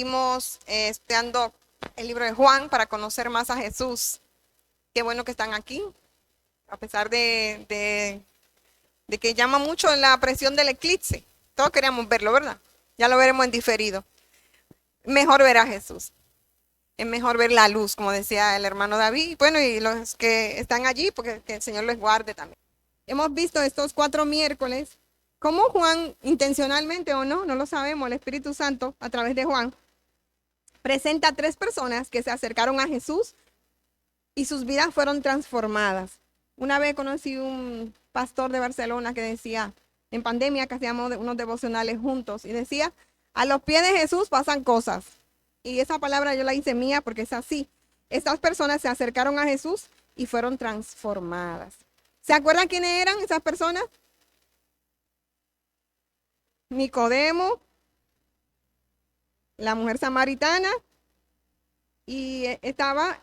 seguimos estudiando el libro de Juan para conocer más a Jesús. Qué bueno que están aquí, a pesar de que llama mucho la presión del eclipse. Todos queríamos verlo, ¿verdad? Ya lo veremos en diferido. Mejor ver a Jesús. Es mejor ver la luz, como decía el hermano David. Bueno, y los que están allí, porque que el Señor les guarde también. Hemos visto estos 4 miércoles cómo Juan, intencionalmente o no, no lo sabemos, el Espíritu Santo, a través de Juan, presenta a 3 personas que se acercaron a Jesús y sus vidas fueron transformadas. Una vez conocí un pastor de Barcelona que decía, en pandemia que hacíamos unos devocionales juntos, y decía, a los pies de Jesús pasan cosas. Y esa palabra yo la hice mía porque es así. Estas personas se acercaron a Jesús y fueron transformadas. ¿Se acuerdan quiénes eran esas personas? Nicodemo, la mujer samaritana, y estaba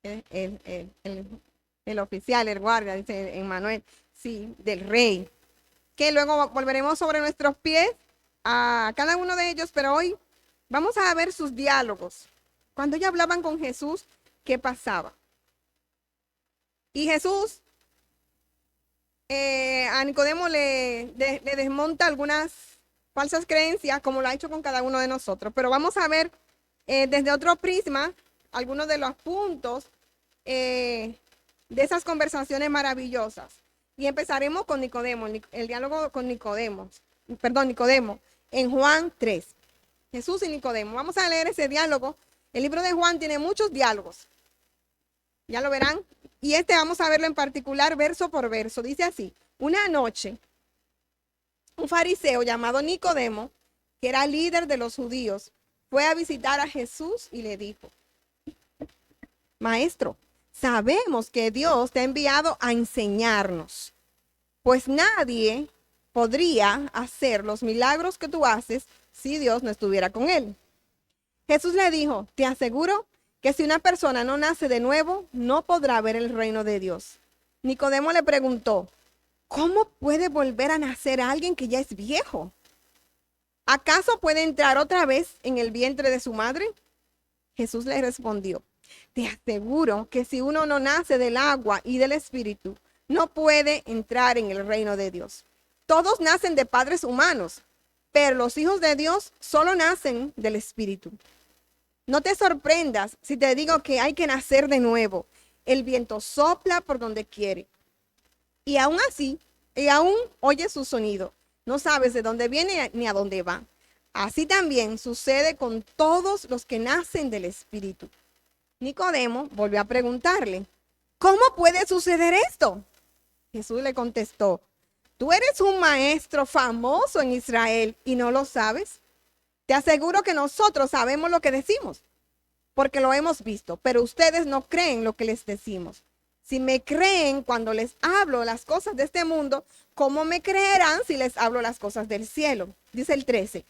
el oficial, el guardia, dice Emmanuel, sí, del rey. Que luego volveremos sobre nuestros pies a cada uno de ellos, pero hoy vamos a ver sus diálogos. Cuando ellos hablaban con Jesús, ¿qué pasaba? Y Jesús a Nicodemo le desmonta algunas falsas creencias, como lo ha hecho con cada uno de nosotros. Pero vamos a ver desde otro prisma algunos de los puntos de esas conversaciones maravillosas. Y empezaremos con Nicodemo, el diálogo con Nicodemo, en Juan 3. Jesús y Nicodemo. Vamos a leer ese diálogo. El libro de Juan tiene muchos diálogos. Ya lo verán. Y vamos a verlo en particular verso por verso. Dice así: una noche, un fariseo llamado Nicodemo, que era líder de los judíos, fue a visitar a Jesús y le dijo: Maestro, sabemos que Dios te ha enviado a enseñarnos, pues nadie podría hacer los milagros que tú haces si Dios no estuviera con él. Jesús le dijo: te aseguro que si una persona no nace de nuevo, no podrá ver el reino de Dios. Nicodemo le preguntó: ¿cómo puede volver a nacer alguien que ya es viejo? ¿Acaso puede entrar otra vez en el vientre de su madre? Jesús le respondió: te aseguro que si uno no nace del agua y del espíritu, no puede entrar en el reino de Dios. Todos nacen de padres humanos, pero los hijos de Dios solo nacen del espíritu. No te sorprendas si te digo que hay que nacer de nuevo. El viento sopla por donde quiere. Y aún así, aún oyes su sonido. No sabes de dónde viene ni a dónde va. Así también sucede con todos los que nacen del Espíritu. Nicodemo volvió a preguntarle: ¿cómo puede suceder esto? Jesús le contestó: tú eres un maestro famoso en Israel y no lo sabes. Te aseguro que nosotros sabemos lo que decimos, porque lo hemos visto, pero ustedes no creen lo que les decimos. Si me creen cuando les hablo las cosas de este mundo, ¿cómo me creerán si les hablo las cosas del cielo? Dice el 13.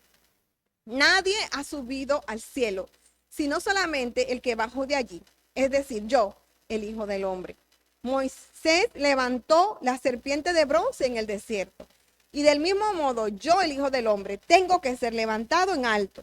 Nadie ha subido al cielo, sino solamente el que bajó de allí, es decir, yo, el Hijo del Hombre. Moisés levantó la serpiente de bronce en el desierto. Y del mismo modo, yo, el Hijo del Hombre, tengo que ser levantado en alto,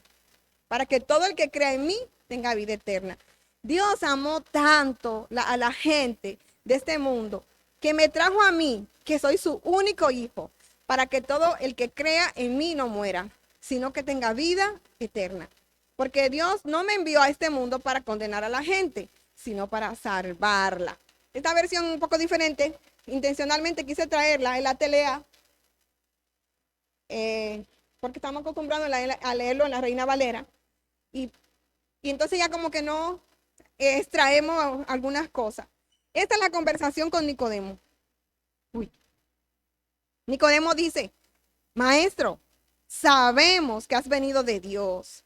para que todo el que crea en mí tenga vida eterna. Dios amó tanto a la gente de este mundo, que me trajo a mí, que soy su único hijo, para que todo el que crea en mí no muera, sino que tenga vida eterna. Porque Dios no me envió a este mundo para condenar a la gente, sino para salvarla. Esta versión un poco diferente, intencionalmente quise traerla en la TLA, porque estamos acostumbrados a leerlo en la Reina Valera, y entonces ya como que no extraemos algunas cosas. Esta es la conversación con Nicodemo. Nicodemo dice: maestro, sabemos que has venido de Dios.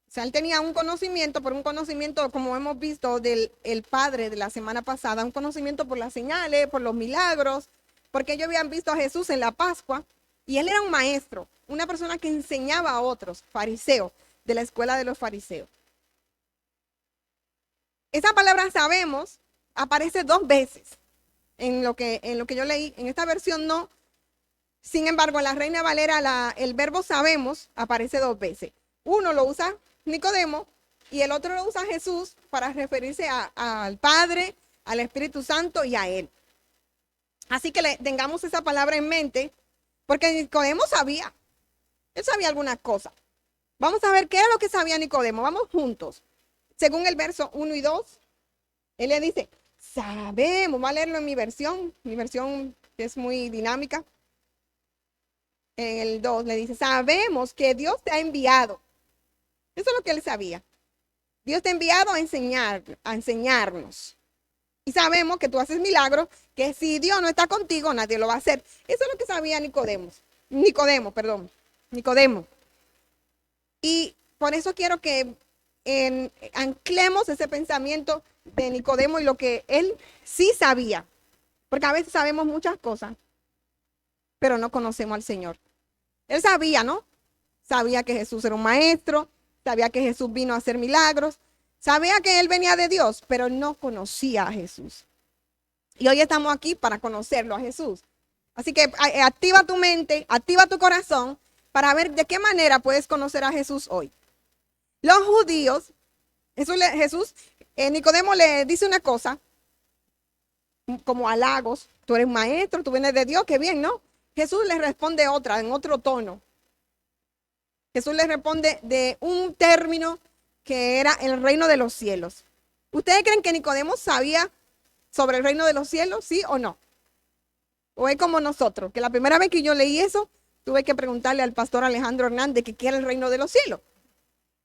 O sea, él tenía un conocimiento, por un conocimiento, como hemos visto, del el Padre de la semana pasada, un conocimiento por las señales, por los milagros, porque ellos habían visto a Jesús en la Pascua, y él era un maestro, una persona que enseñaba a otros, fariseo, de la escuela de los fariseos. Esa palabra sabemos aparece 2 veces en lo que yo leí. En esta versión no, Sin embargo, en la Reina Valera el verbo sabemos aparece 2 veces. Uno lo usa Nicodemo y el otro lo usa Jesús para referirse al Padre, al Espíritu Santo y a Él. Así que tengamos esa palabra en mente, porque Nicodemo sabía. Él sabía algunas cosas. Vamos a ver qué es lo que sabía Nicodemo. Vamos juntos. Según el verso 1 y 2, él le dice, sabemos, voy a leerlo en mi versión es muy dinámica. En el 2 le dice, sabemos que Dios te ha enviado. Eso es lo que él sabía. Dios te ha enviado a enseñarnos. Y sabemos que tú haces milagros, que si Dios no está contigo, nadie lo va a hacer. Eso es lo que sabía Nicodemo. Y por eso quiero que anclemos ese pensamiento de Nicodemo y lo que él sí sabía. Porque a veces sabemos muchas cosas, pero no conocemos al Señor. Él sabía, ¿no? Sabía que Jesús era un maestro, sabía que Jesús vino a hacer milagros, sabía que él venía de Dios, pero no conocía a Jesús. Y hoy estamos aquí para conocerlo a Jesús. Así que activa tu mente, activa tu corazón para ver de qué manera puedes conocer a Jesús hoy. Los judíos, Nicodemo le dice una cosa, como halagos, tú eres maestro, tú vienes de Dios, qué bien, ¿no? Jesús le responde otra, en otro tono. Jesús le responde de un término que era el reino de los cielos. ¿Ustedes creen que Nicodemo sabía sobre el reino de los cielos, sí o no? O es como nosotros, que la primera vez que yo leí eso, tuve que preguntarle al pastor Alejandro Hernández que qué era el reino de los cielos.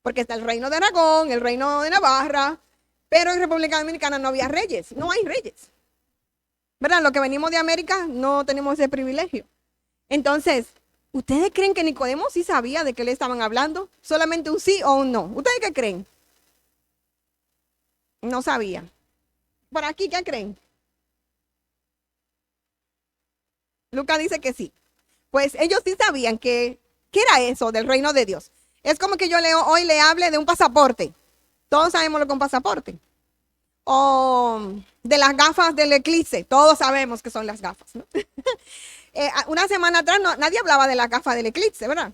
Porque está el reino de Aragón, el reino de Navarra, pero en República Dominicana no había reyes, no hay reyes. ¿Verdad? Los que venimos de América no tenemos ese privilegio. Entonces, ¿ustedes creen que Nicodemo sí sabía de qué le estaban hablando? Solamente un sí o un no. ¿Ustedes qué creen? No sabía. ¿Por aquí qué creen? Lucas dice que sí. Pues ellos sí sabían ¿qué era eso del reino de Dios? Es como que yo hoy le hable de un pasaporte. Todos sabemos lo que es un pasaporte. O de las gafas del eclipse. Todos sabemos que son las gafas, ¿no? Una semana atrás nadie hablaba de las gafas del eclipse, ¿verdad?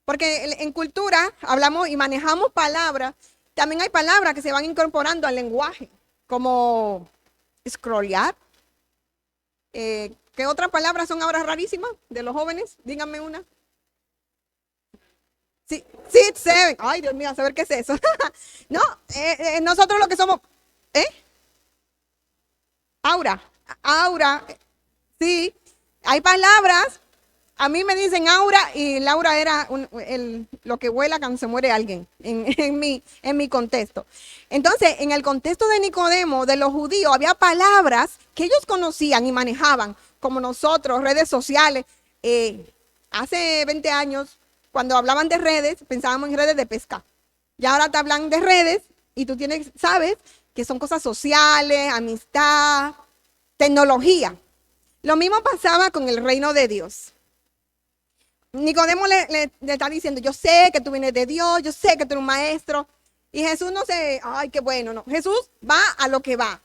Porque en cultura hablamos y manejamos palabras. También hay palabras que se van incorporando al lenguaje, como scrollear. ¿Qué otras palabras son ahora rarísimas de los jóvenes? Díganme una. Sí, seven. Ay, Dios mío, a saber qué es eso. No, nosotros lo que somos, aura, sí. Hay palabras, a mí me dicen aura y el aura era lo que vuela cuando se muere alguien, en mi contexto. Entonces, en el contexto de Nicodemo, de los judíos, había palabras que ellos conocían y manejaban, como nosotros, redes sociales. Hace 20 años, cuando hablaban de redes, pensábamos en redes de pesca. Y ahora te hablan de redes y tú sabes que son cosas sociales, amistad, tecnología. Lo mismo pasaba con el reino de Dios. Nicodemo le está diciendo, yo sé que tú vienes de Dios, yo sé que tú eres un maestro. Y Jesús no se, ay, qué bueno, no. Jesús va a lo que va.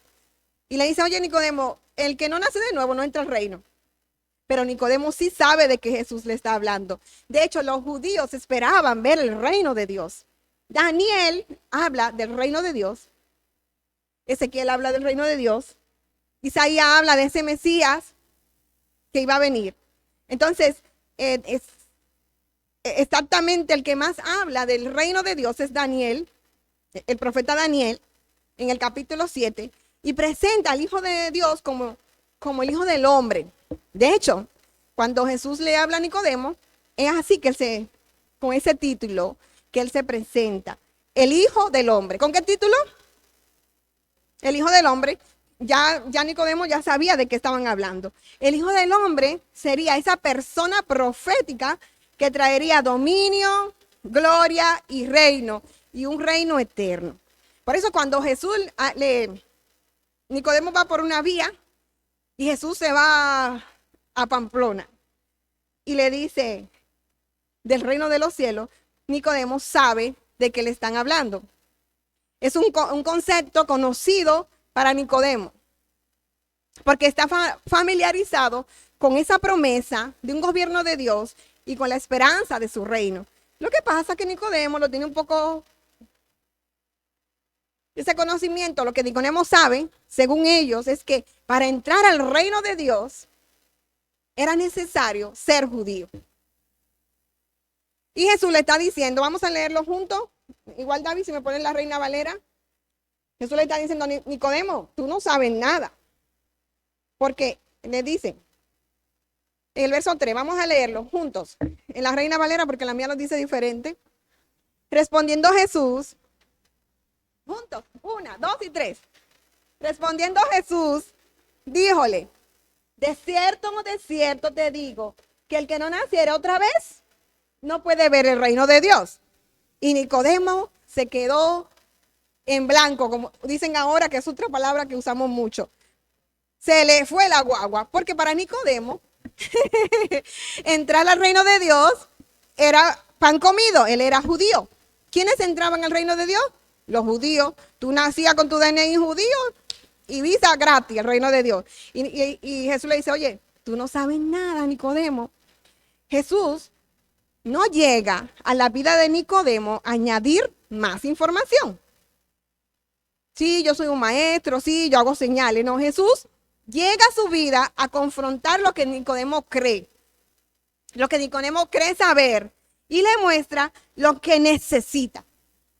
Y le dice, oye, Nicodemo, el que no nace de nuevo no entra al reino. Pero Nicodemo sí sabe de qué Jesús le está hablando. De hecho, los judíos esperaban ver el reino de Dios. Daniel habla del reino de Dios. Ezequiel habla del reino de Dios. Isaías habla de ese Mesías que iba a venir. Entonces, exactamente el que más habla del reino de Dios es Daniel, el profeta Daniel, en el capítulo 7, y presenta al Hijo de Dios como el Hijo del Hombre. De hecho, cuando Jesús le habla a Nicodemo, es así que con ese título que él se presenta, el Hijo del Hombre. ¿Con qué título? El Hijo del Hombre. Ya Nicodemo ya sabía de qué estaban hablando. El Hijo del Hombre sería esa persona profética que traería dominio, gloria y reino, y un reino eterno. Por eso cuando Nicodemo va por una vía y Jesús se va a Pamplona y le dice del reino de los cielos, Nicodemo sabe de qué le están hablando. Es un concepto conocido para Nicodemo, porque está familiarizado con esa promesa de un gobierno de Dios y con la esperanza de su reino. Lo que pasa es que Nicodemo lo tiene un poco, ese conocimiento, lo que Nicodemo sabe, según ellos, es que para entrar al reino de Dios era necesario ser judío. Y Jesús le está diciendo, vamos a leerlo juntos, igual David, si me ponen la Reina Valera. Jesús le está diciendo, Nicodemo, tú no sabes nada. Porque le dice, en el verso 3, vamos a leerlo juntos, en la Reina Valera, porque la mía lo dice diferente. Respondiendo Jesús, juntos, 1, 2 y 3. Respondiendo Jesús, díjole, de cierto te digo, que el que no naciera otra vez, no puede ver el reino de Dios. Y Nicodemo se quedó en blanco, como dicen ahora, que es otra palabra que usamos mucho. Se le fue la guagua, porque para Nicodemo, entrar al reino de Dios era pan comido, él era judío. ¿Quiénes entraban al reino de Dios? Los judíos. Tú nacías con tu DNI judío y visa gratis al reino de Dios. Y Jesús le dice, oye, tú no sabes nada, Nicodemo. Jesús no llega a la vida de Nicodemo a añadir más información. Sí, yo soy un maestro, sí, yo hago señales. No, Jesús llega a su vida a confrontar lo que Nicodemo cree. Lo que Nicodemo cree saber. Y le muestra lo que necesita.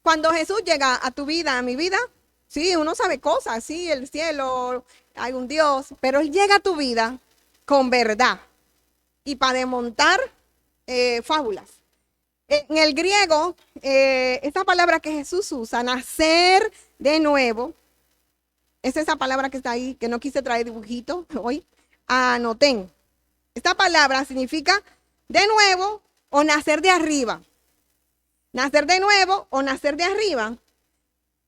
Cuando Jesús llega a tu vida, a mi vida, sí, uno sabe cosas, sí, el cielo, hay un Dios, pero Él llega a tu vida con verdad y para desmontar fábulas. En el griego, esta palabra que Jesús usa, nacer de nuevo, es esa palabra que está ahí, que no quise traer dibujito hoy, anoten. Esta palabra significa de nuevo o nacer de arriba. Nacer de nuevo o nacer de arriba.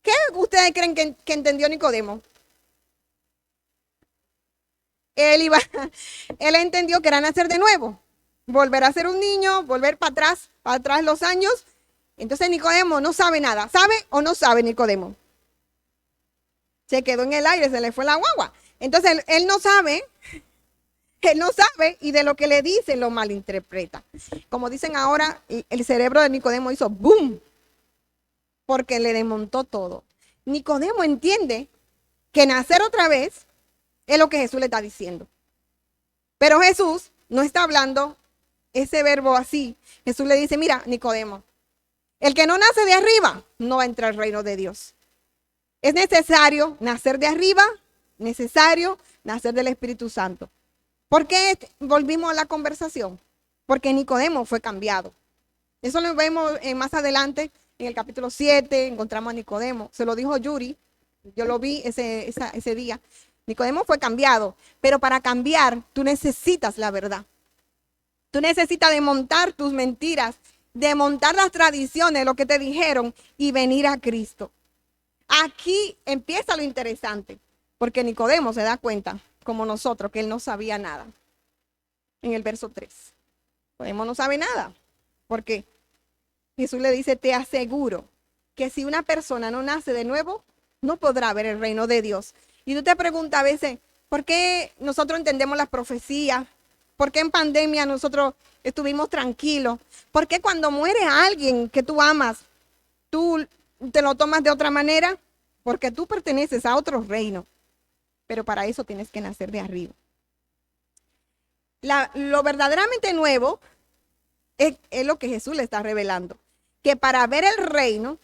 ¿Qué ustedes creen que entendió Nicodemo? Él entendió que era nacer de nuevo. Volver a ser un niño, volver para atrás los años. Entonces Nicodemo no sabe nada. ¿Sabe o no sabe Nicodemo? Se quedó en el aire, se le fue la guagua. Entonces él no sabe y de lo que le dicen lo malinterpreta. Como dicen ahora, el cerebro de Nicodemo hizo boom, porque le desmontó todo. Nicodemo entiende que nacer otra vez es lo que Jesús le está diciendo. Pero Jesús no está hablando ese verbo así. Jesús le dice, mira, Nicodemo, el que no nace de arriba no va a entrar al reino de Dios. Es necesario nacer de arriba, necesario nacer del Espíritu Santo. ¿Por qué volvimos a la conversación? Porque Nicodemo fue cambiado. Eso lo vemos más adelante, en el capítulo 7, encontramos a Nicodemo. Se lo dijo Yuri, yo lo vi ese día. Nicodemo fue cambiado, pero para cambiar tú necesitas la verdad. Tú necesitas desmontar tus mentiras, desmontar las tradiciones, lo que te dijeron y venir a Cristo. Aquí empieza lo interesante, porque Nicodemo se da cuenta, como nosotros, que él no sabía nada. En el verso 3. Nicodemo no sabe nada, porque Jesús le dice, te aseguro que si una persona no nace de nuevo, no podrá ver el reino de Dios. Y tú te preguntas a veces, ¿por qué nosotros entendemos las profecías? ¿Por qué en pandemia nosotros estuvimos tranquilos? ¿Por qué cuando muere alguien que tú amas, tú te lo tomas de otra manera? Porque tú perteneces a otro reino. Pero para eso tienes que nacer de arriba. Lo verdaderamente nuevo es lo que Jesús le está revelando. Que para ver el reino,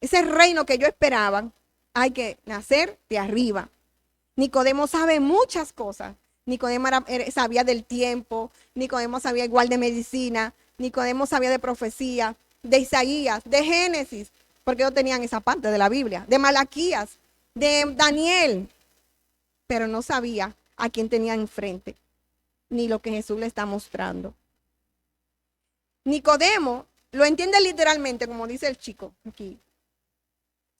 ese reino que yo esperaba, hay que nacer de arriba. Nicodemo sabe muchas cosas. Nicodemo sabía del tiempo, Nicodemo sabía igual de medicina, Nicodemo sabía de profecía, de Isaías, de Génesis, porque ellos tenían esa parte de la Biblia, de Malaquías, de Daniel, pero no sabía a quién tenía enfrente, ni lo que Jesús le está mostrando. Nicodemo lo entiende literalmente, como dice el chico aquí.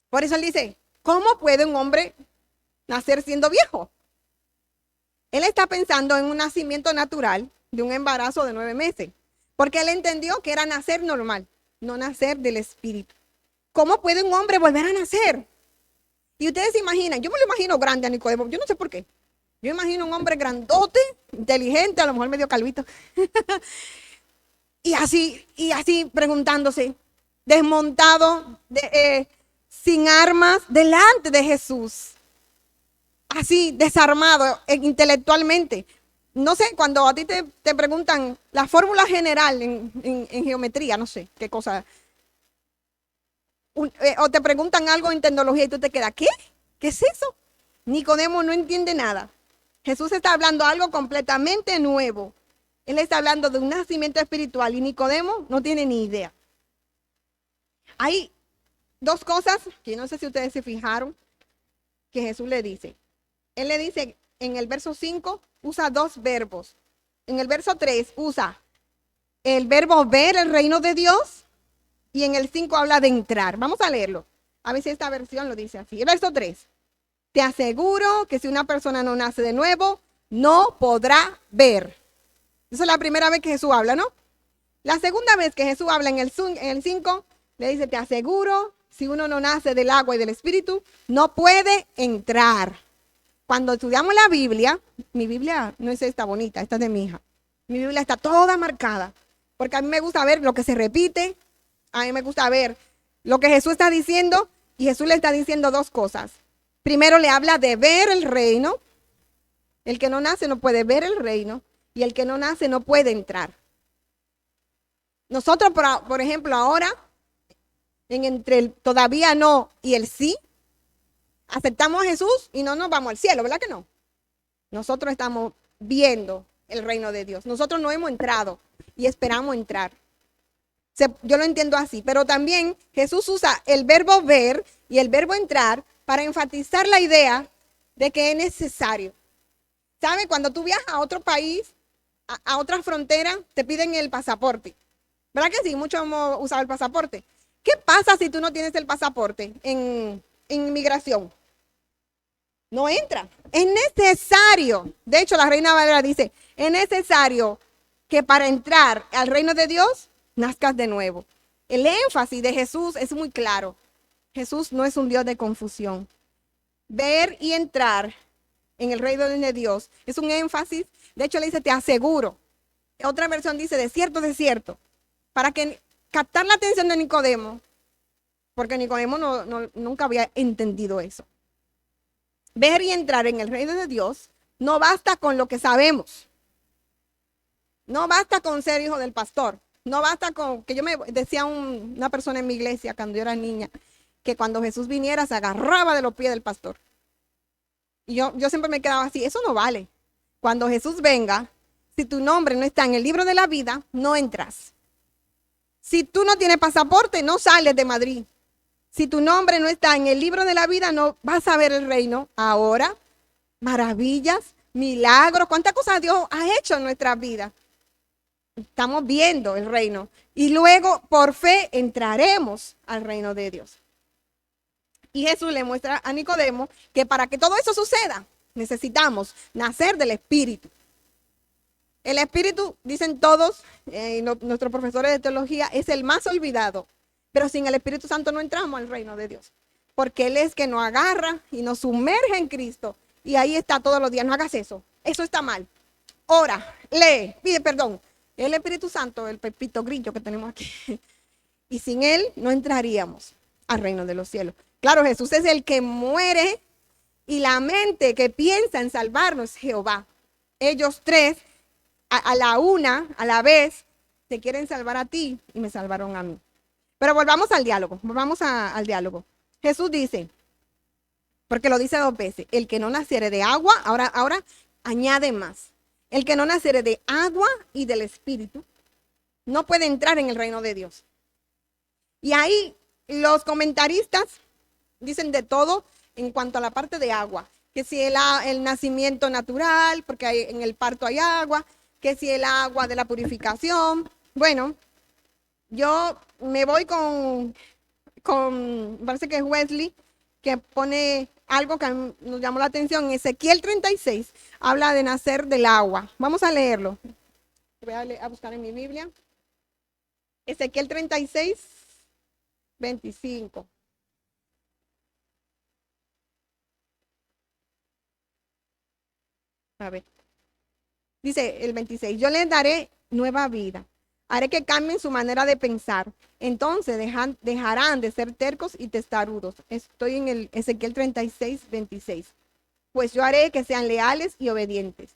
Por eso él dice, ¿cómo puede un hombre nacer siendo viejo? Él está pensando en un nacimiento natural de un embarazo de 9 meses, porque él entendió que era nacer normal, no nacer del espíritu. ¿Cómo puede un hombre volver a nacer? Y ustedes se imaginan, yo me lo imagino grande a Nicodemo, yo no sé por qué. Yo imagino un hombre grandote, inteligente, a lo mejor medio calvito, y así preguntándose, desmontado, sin armas, delante de Jesús, así desarmado intelectualmente. No sé, cuando a ti te preguntan la fórmula general en geometría, no sé qué cosa, o te preguntan algo en tecnología y tú te quedas, ¿qué? ¿Qué es eso? Nicodemo no entiende nada. Jesús está hablando algo completamente nuevo. Él está hablando de un nacimiento espiritual y Nicodemo no tiene ni idea. Hay dos cosas que no sé si ustedes se fijaron que Jesús le dice. Él le dice en el verso 5 usa dos verbos. En el verso 3 usa el verbo ver el reino de Dios y en el 5 habla de entrar. Vamos a leerlo. A ver si esta versión lo dice así. El verso 3. Te aseguro que si una persona no nace de nuevo, no podrá ver. Esa es la primera vez que Jesús habla, ¿no? La segunda vez que Jesús habla en el 5, le dice, te aseguro, si uno no nace del agua y del espíritu, no puede entrar. Cuando estudiamos la Biblia, mi Biblia no es esta bonita, esta es de mi hija. Mi Biblia está toda marcada, porque a mí me gusta ver lo que se repite, a mí me gusta ver lo que Jesús está diciendo, y Jesús le está diciendo dos cosas. Primero le habla de ver el reino. El que no nace no puede ver el reino y el que no nace no puede entrar. Nosotros, por ejemplo, ahora, entre el todavía no y el sí, aceptamos a Jesús y no nos vamos al cielo, ¿verdad que no? Nosotros estamos viendo el reino de Dios. Nosotros no hemos entrado y esperamos entrar. Yo lo entiendo así, pero también Jesús usa el verbo ver y el verbo entrar para enfatizar la idea de que es necesario. ¿Sabe? Cuando tú viajas a otro país, a otra frontera, te piden el pasaporte. ¿Verdad que sí? Muchos hemos usado el pasaporte. ¿Qué pasa si tú no tienes el pasaporte en inmigración? No entra. Es necesario. De hecho, la Reina Valera dice, es necesario que para entrar al reino de Dios, nazcas de nuevo. El énfasis de Jesús es muy claro. Jesús no es un Dios de confusión. Ver y entrar en el reino de Dios es un énfasis. De hecho, le dice, te aseguro. Otra versión dice, de cierto. Para que captar la atención de Nicodemo, porque Nicodemo nunca había entendido eso. Ver y entrar en el reino de Dios no basta con lo que sabemos. No basta con ser hijo del pastor. No basta con, que yo me decía una persona en mi iglesia cuando yo era niña, que cuando Jesús viniera se agarraba de los pies del pastor. Y yo siempre me quedaba así, eso no vale. Cuando Jesús venga, si tu nombre no está en el libro de la vida, no entras. Si tú no tienes pasaporte, no sales de Madrid. Si tu nombre no está en el libro de la vida, no vas a ver el reino. Ahora, maravillas, milagros, cuántas cosas Dios ha hecho en nuestra vida. Estamos viendo el reino. Y luego, por fe, entraremos al reino de Dios. Y Jesús le muestra a Nicodemo que para que todo eso suceda, necesitamos nacer del Espíritu. El Espíritu, dicen todos, nuestros profesores de teología, es el más olvidado. Pero sin el Espíritu Santo no entramos al reino de Dios. Porque Él es que nos agarra y nos sumerge en Cristo. Y ahí está todos los días. No hagas eso. Eso está mal. Ora, lee, pide perdón. El Espíritu Santo, el pepito grillo que tenemos aquí. Y sin Él no entraríamos al reino de los cielos. Claro, Jesús es el que muere y la mente que piensa en salvarnos es Jehová. Ellos tres, a la vez, te quieren salvar a ti y me salvaron a mí. Pero volvamos al diálogo, al diálogo. Jesús dice, porque lo dice dos veces, el que no naciere de agua, ahora añade más. El que no naciere de agua y del Espíritu no puede entrar en el reino de Dios. Y ahí los comentaristas dicen de todo en cuanto a la parte de agua. Que si el nacimiento natural, porque en el parto hay agua, que si el agua de la purificación. Bueno, yo me voy parece que es Wesley, que pone algo que nos llamó la atención. Ezequiel 36 habla de nacer del agua. Vamos a leerlo. Voy a buscar en mi Biblia. Ezequiel 36, 25. A ver, dice el 26, yo les daré nueva vida. Haré que cambien su manera de pensar. Entonces dejarán de ser tercos y testarudos. Estoy en el Ezequiel 36, 26. Pues yo haré que sean leales y obedientes.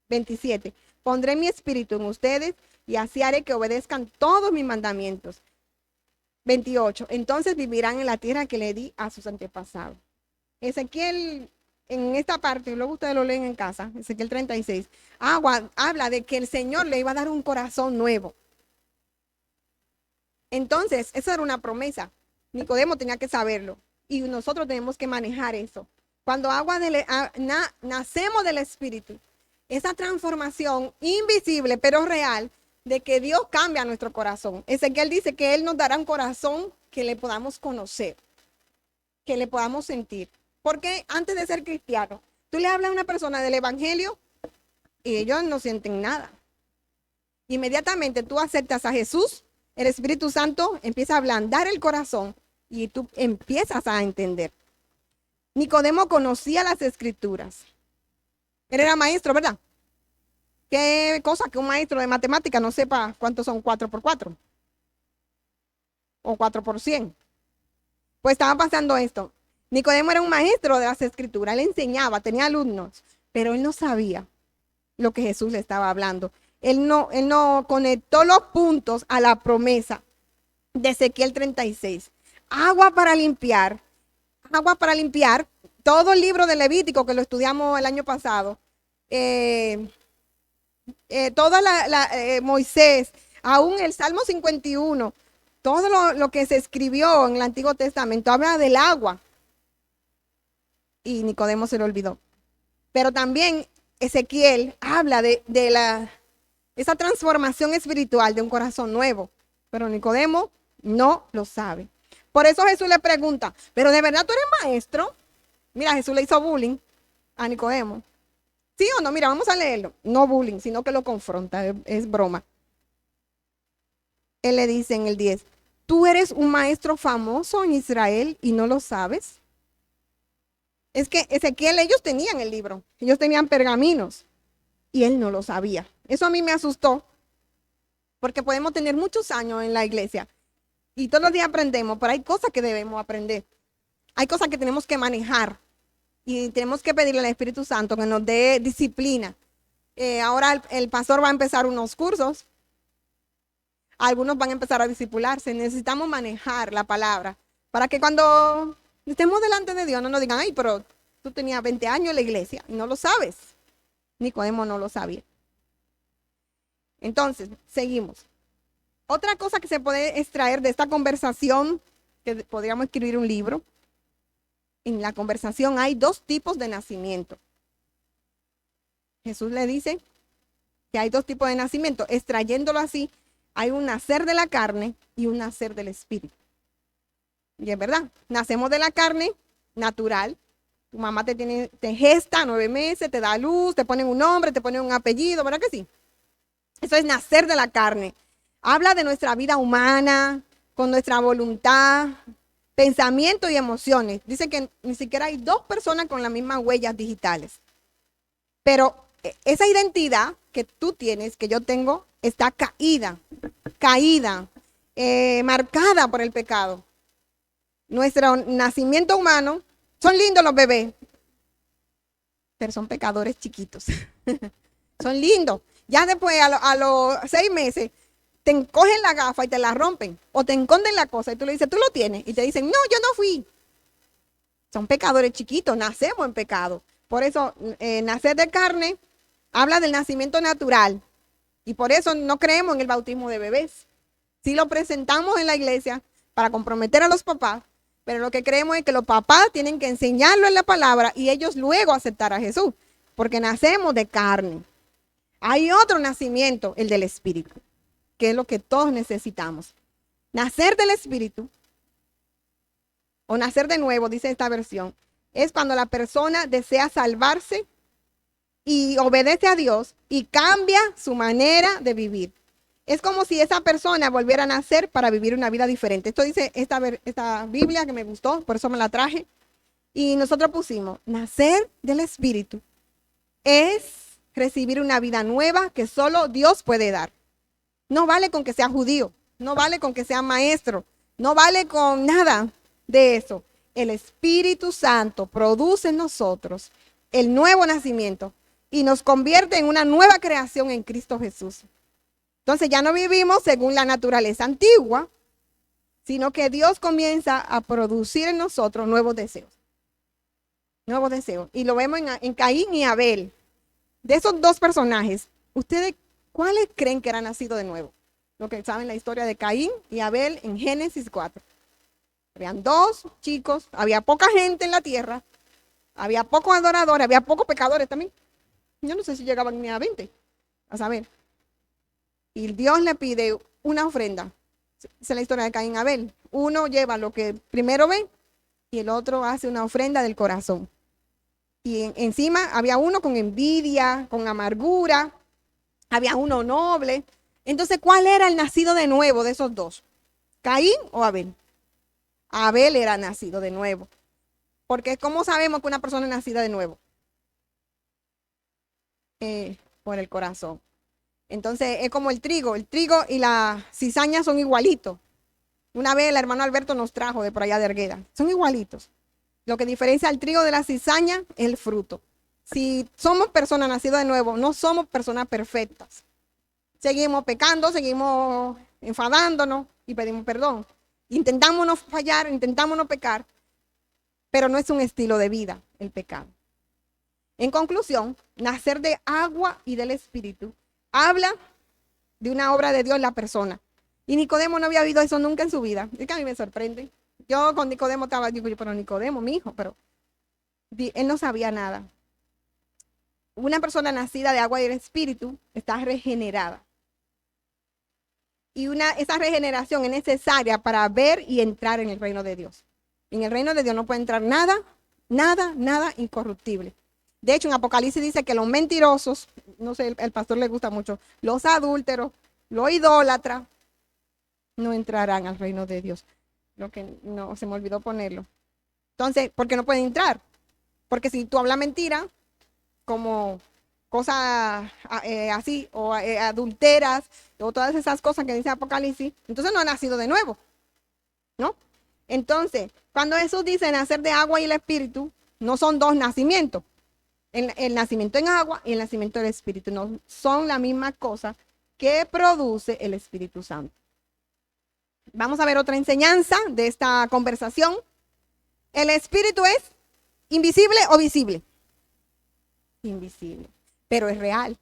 27. Pondré mi espíritu en ustedes y así haré que obedezcan todos mis mandamientos. 28. Entonces vivirán en la tierra que le di a sus antepasados. Ezequiel, en esta parte, luego ustedes lo leen en casa, Ezequiel 36, habla de que el Señor le iba a dar un corazón nuevo. Entonces, esa era una promesa. Nicodemo tenía que saberlo y nosotros tenemos que manejar eso. Cuando nacemos del Espíritu, esa transformación invisible pero real de que Dios cambia nuestro corazón. Ezequiel dice que Él nos dará un corazón que le podamos conocer, que le podamos sentir. Porque antes de ser cristiano, tú le hablas a una persona del Evangelio y ellos no sienten nada. Inmediatamente tú aceptas a Jesús, el Espíritu Santo empieza a ablandar el corazón y tú empiezas a entender. Nicodemo conocía las Escrituras. Él era maestro, ¿verdad? ¿Qué cosa que un maestro de matemática no sepa cuántos son 4 por 4? O 4 por 100. Pues estaba pasando esto. Nicodemo era un maestro de las Escrituras. Él enseñaba, tenía alumnos, pero él no sabía lo que Jesús le estaba hablando. Él no conectó los puntos a la promesa de Ezequiel 36. Agua para limpiar. Todo el libro de Levítico que lo estudiamos el año pasado. Moisés, aún el Salmo 51, todo lo que se escribió en el Antiguo Testamento habla del agua. Y Nicodemo se lo olvidó. Pero también Ezequiel habla de esa transformación espiritual de un corazón nuevo. Pero Nicodemo no lo sabe. Por eso Jesús le pregunta, ¿pero de verdad tú eres maestro? Mira, Jesús le hizo bullying a Nicodemo. ¿Sí o no? Mira, vamos a leerlo. No bullying, sino que lo confronta, es broma. Él le dice en el 10, ¿tú eres un maestro famoso en Israel y no lo sabes? Es que Ezequiel, ellos tenían el libro, ellos tenían pergaminos y él no lo sabía. Eso a mí me asustó, porque podemos tener muchos años en la iglesia y todos los días aprendemos, pero hay cosas que debemos aprender. Hay cosas que tenemos que manejar y tenemos que pedirle al Espíritu Santo que nos dé disciplina. Ahora el pastor va a empezar unos cursos, algunos van a empezar a discipularse. Necesitamos manejar la palabra para que cuando estemos delante de Dios no nos digan, ay, pero tú tenías 20 años en la iglesia y no lo sabes. Nicodemo no lo sabía. Entonces, seguimos. Otra cosa que se puede extraer de esta conversación, que podríamos escribir un libro. En la conversación hay 2 tipos de nacimiento. Jesús le dice que hay 2 tipos de nacimiento. Extrayéndolo así, hay un nacer de la carne y un nacer del espíritu. Y es verdad, nacemos de la carne natural. Tu mamá te gesta 9 meses, te da luz, te ponen un nombre, te ponen un apellido, ¿verdad que sí? Eso es nacer de la carne. Habla de nuestra vida humana, con nuestra voluntad, pensamiento y emociones. Dice que ni siquiera hay 2 personas con las mismas huellas digitales. Pero esa identidad que tú tienes, que yo tengo, está caída, marcada por el pecado. Nuestro nacimiento humano, son lindos los bebés, pero son pecadores chiquitos. Son lindos. Ya después, a los 6 meses, te encogen la gafa y te la rompen. O te esconden la cosa y tú le dices, tú lo tienes. Y te dicen, no, yo no fui. Son pecadores chiquitos, nacemos en pecado. Por eso, nacer de carne habla del nacimiento natural. Y por eso no creemos en el bautismo de bebés. Sí lo presentamos en la iglesia para comprometer a los papás, pero lo que creemos es que los papás tienen que enseñarlo en la palabra y ellos luego aceptar a Jesús, porque nacemos de carne. Hay otro nacimiento, el del Espíritu, que es lo que todos necesitamos. Nacer del Espíritu, o nacer de nuevo, dice esta versión, es cuando la persona desea salvarse y obedece a Dios y cambia su manera de vivir. Es como si esa persona volviera a nacer para vivir una vida diferente. Esto dice esta Biblia que me gustó, por eso me la traje. Y nosotros pusimos, nacer del Espíritu es recibir una vida nueva que solo Dios puede dar. No vale con que sea judío, no vale con que sea maestro, no vale con nada de eso. El Espíritu Santo produce en nosotros el nuevo nacimiento y nos convierte en una nueva creación en Cristo Jesús. Entonces ya no vivimos según la naturaleza antigua, sino que Dios comienza a producir en nosotros nuevos deseos. Nuevos deseos. Y lo vemos en Caín y Abel. De esos dos personajes, ¿ustedes cuáles creen que eran nacidos de nuevo? Lo que saben la historia de Caín y Abel en Génesis 4. Habían dos chicos, había poca gente en la tierra, había pocos adoradores, había pocos pecadores también. Yo no sé si llegaban ni a 20, a saber. Y Dios le pide una ofrenda. Esa es la historia de Caín y Abel. Uno lleva lo que primero ve y el otro hace una ofrenda del corazón. Y encima había uno con envidia, con amargura, había uno noble. Entonces, ¿cuál era el nacido de nuevo de esos dos? ¿Caín o Abel? Abel era nacido de nuevo. Porque ¿cómo sabemos que una persona es nacida de nuevo? Por el corazón. Entonces, es como el trigo y la cizaña son igualitos. Una vez el hermano Alberto nos trajo de por allá de Argueda. Son igualitos. Lo que diferencia al trigo de la cizaña es el fruto. Si somos personas nacidas de nuevo, no somos personas perfectas. Seguimos pecando, seguimos enfadándonos y pedimos perdón. Intentamos no fallar, intentamos no pecar, pero no es un estilo de vida el pecado. En conclusión, nacer de agua y del Espíritu habla de una obra de Dios en la persona. Y Nicodemo no había oído eso nunca en su vida. Es que a mí me sorprende. Yo con Nicodemo estaba, digo, pero Nicodemo, mi hijo, pero él no sabía nada. Una persona nacida de agua y del Espíritu está regenerada. Y esa regeneración es necesaria para ver y entrar en el reino de Dios. En el reino de Dios no puede entrar nada, nada, nada incorruptible. De hecho, en Apocalipsis dice que los mentirosos, no sé, el pastor le gusta mucho, los adúlteros, los idólatras, no entrarán al reino de Dios. Lo que no, se me olvidó ponerlo. Entonces, ¿por qué no pueden entrar? Porque si tú hablas mentira, como cosas así, o adulteras, o todas esas cosas que dice Apocalipsis, entonces no ha nacido de nuevo, ¿no? Entonces, cuando Jesús dice nacer de agua y el Espíritu, no son dos nacimientos. El nacimiento en agua y el nacimiento del Espíritu no son la misma cosa que produce el Espíritu Santo. Vamos a ver otra enseñanza de esta conversación. ¿El Espíritu es invisible o visible? Invisible, pero es real.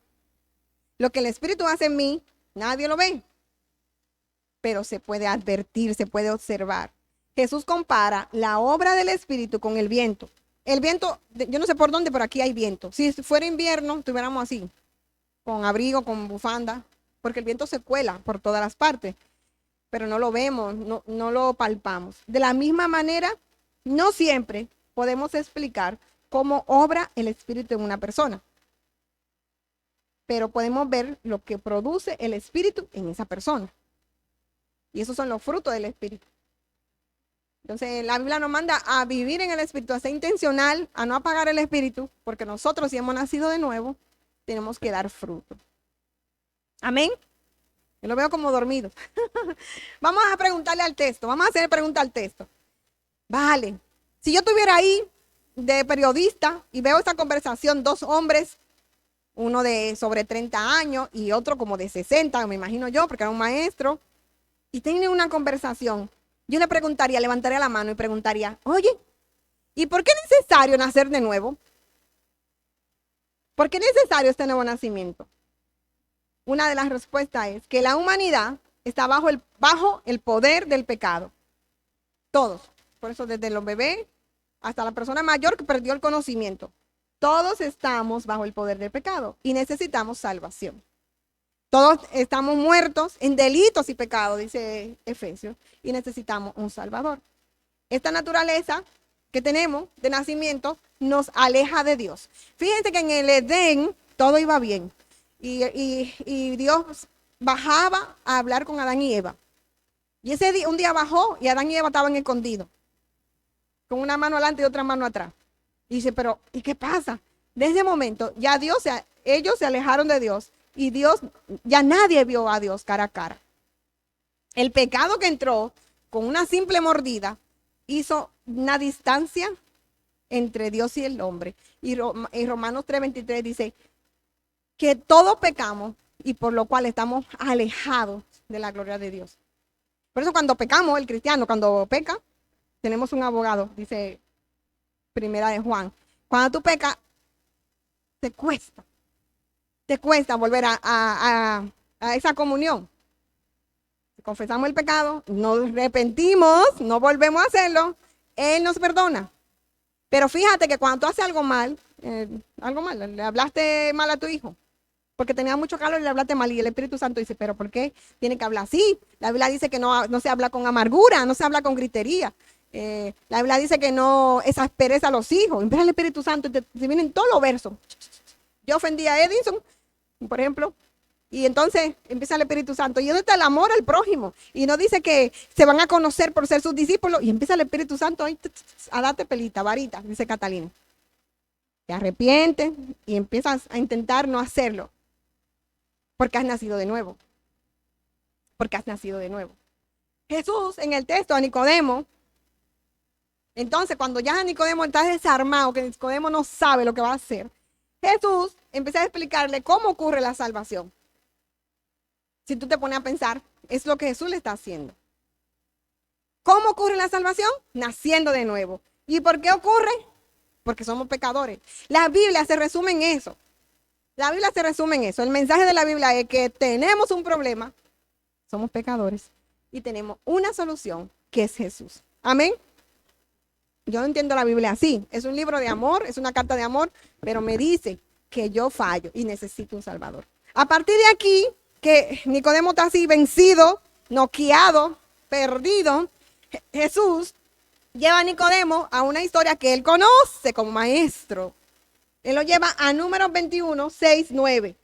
Lo que el Espíritu hace en mí, nadie lo ve, pero se puede advertir, se puede observar. Jesús compara la obra del Espíritu con el viento. El viento, yo no sé por dónde, pero aquí hay viento. Si fuera invierno, estuviéramos así, con abrigo, con bufanda, porque el viento se cuela por todas las partes, pero no lo vemos, no lo palpamos. De la misma manera, no siempre podemos explicar cómo obra el Espíritu en una persona, pero podemos ver lo que produce el Espíritu en esa persona. Y esos son los frutos del Espíritu. Entonces, la Biblia nos manda a vivir en el Espíritu, a ser intencional, a no apagar el Espíritu, porque nosotros, si hemos nacido de nuevo, tenemos que dar fruto. Amén. Yo lo veo como dormido. Vamos a preguntarle al texto, vamos a hacer pregunta al texto. Vale, si yo estuviera ahí de periodista y veo esta conversación, dos hombres, uno de sobre 30 años y otro como de 60, me imagino yo, porque era un maestro, y tienen una conversación, yo le preguntaría, levantaría la mano y preguntaría, oye, ¿y por qué es necesario nacer de nuevo? ¿Por qué es necesario este nuevo nacimiento? Una de las respuestas es que la humanidad está bajo el poder del pecado. Todos. Por eso desde los bebés hasta la persona mayor que perdió el conocimiento. Todos estamos bajo el poder del pecado y necesitamos salvación. Todos estamos muertos en delitos y pecados, dice Efesios, y necesitamos un Salvador. Esta naturaleza que tenemos de nacimiento nos aleja de Dios. Fíjense que en el Edén todo iba bien y Dios bajaba a hablar con Adán y Eva. Y ese día, un día bajó y Adán y Eva estaban escondidos, con una mano adelante y otra mano atrás. Y dice, pero ¿y qué pasa? Desde ese momento, ya ellos se alejaron de Dios y Dios, ya nadie vio a Dios cara a cara. El pecado que entró con una simple mordida hizo una distancia entre Dios y el hombre. Y Romanos 3:23 dice que todos pecamos y por lo cual estamos alejados de la gloria de Dios. Por eso cuando pecamos, el cristiano cuando peca, tenemos un abogado, dice Primera de Juan. Cuando tú pecas, te cuesta volver a esa comunión. Confesamos el pecado, nos arrepentimos, no volvemos a hacerlo, Él nos perdona. Pero fíjate que cuando tú haces algo mal, le hablaste mal a tu hijo, porque tenía mucho calor y le hablaste mal, y el Espíritu Santo dice, pero ¿por qué tiene que hablar así? La Biblia dice que no se habla con amargura, no se habla con gritería. La Biblia dice que no es aspereza a los hijos. Empieza el Espíritu Santo y se vienen todos los versos. Yo ofendí a Edison, por ejemplo, y entonces empieza el Espíritu Santo. ¿Y dónde está el amor al prójimo? Y no dice que se van a conocer por ser sus discípulos. Y empieza el Espíritu Santo ahí a darte pelita, varita, dice Catalina. Te arrepientes y empiezas a intentar no hacerlo. Porque has nacido de nuevo. Porque has nacido de nuevo. Jesús en el texto a Nicodemo. Entonces cuando ya Nicodemo está desarmado, que Nicodemo no sabe lo que va a hacer, Jesús empieza a explicarle cómo ocurre la salvación. Si tú te pones a pensar, es lo que Jesús le está haciendo. ¿Cómo ocurre la salvación? Naciendo de nuevo. ¿Y por qué ocurre? Porque somos pecadores. La Biblia se resume en eso. La Biblia se resume en eso. El mensaje de la Biblia es que tenemos un problema, somos pecadores, y tenemos una solución, que es Jesús. Amén. Yo no entiendo la Biblia así. Es un libro de amor, es una carta de amor, pero me dice que yo fallo y necesito un Salvador. A partir de aquí, que Nicodemo está así vencido, noqueado, perdido, Jesús lleva a Nicodemo a una historia que él conoce como maestro. Él lo lleva a Números 21, 6, 9.